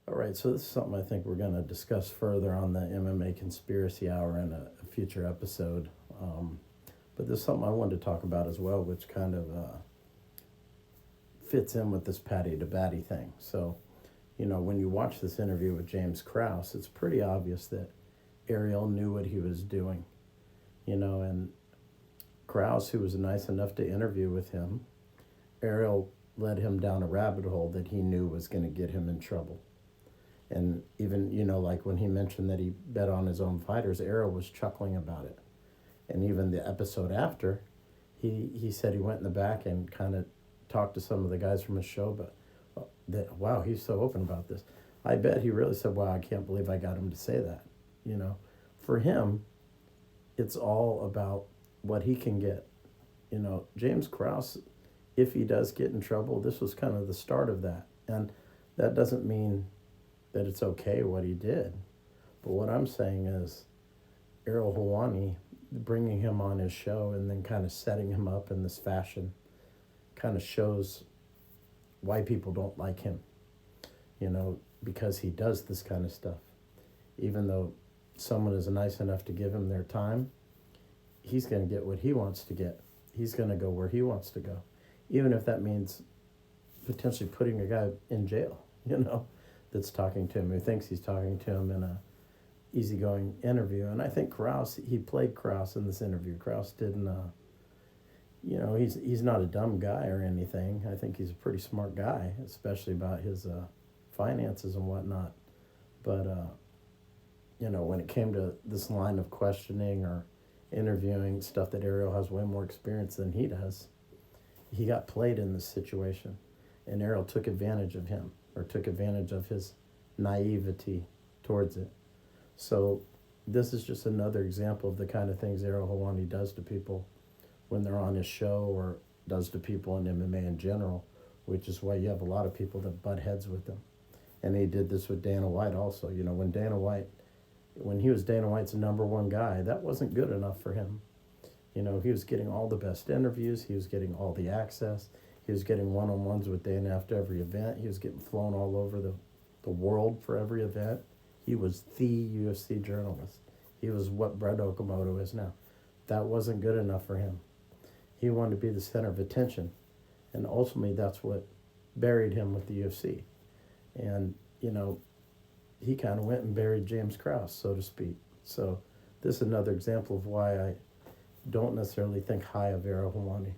All right, so this is something I think we're going to discuss further on the MMA Conspiracy Hour in a future episode. But there's something I wanted to talk about as well, which kind of fits in with this Patty to Batty thing. So, when you watch this interview with James Krause, it's pretty obvious that Ariel knew what he was doing, and Krause, who was nice enough to interview with him, Ariel led him down a rabbit hole that he knew was going to get him in trouble. And even, like when he mentioned that he bet on his own fighters, Ariel was chuckling about it. And even the episode after, he said he went in the back and kind of talked to some of the guys from his show, but wow, he's so open about this. I bet he really said, wow, I can't believe I got him to say that. For him, it's all about what he can get. James Krause, if he does get in trouble, this was kind of the start of that. And that doesn't mean that it's okay what he did. But what I'm saying is Ariel Helwani, bringing him on his show and then kind of setting him up in this fashion kind of shows why people don't like him, because he does this kind of stuff. Even though someone is nice enough to give him their time, he's going to get what he wants to get. He's going to go where he wants to go, even if that means potentially putting a guy in jail, that's talking to him, who thinks he's talking to him in a easygoing interview. And I think Krause, he played Krause in this interview. Krause didn't, he's not a dumb guy or anything. I think he's a pretty smart guy, especially about his finances and whatnot. But, when it came to this line of questioning or interviewing stuff that Ariel has way more experience than he does, he got played in this situation. And Ariel took advantage of him, or took advantage of his naivety towards it. So this is just another example of the kind of things Ariel Helwani does to people when they're on his show, or does to people in MMA in general, which is why you have a lot of people that butt heads with him. And he did this with Dana White also. When he was Dana White's number one guy, that wasn't good enough for him. He was getting all the best interviews. He was getting all the access. He was getting one-on-ones with Dana after every event. He was getting flown all over the world for every event. He was the UFC journalist. He was what Brett Okamoto is now. That wasn't good enough for him. He wanted to be the center of attention. And ultimately, that's what buried him with the UFC. And, he kind of went and buried James Krause, so to speak. So this is another example of why I don't necessarily think high of Ariel Helwani.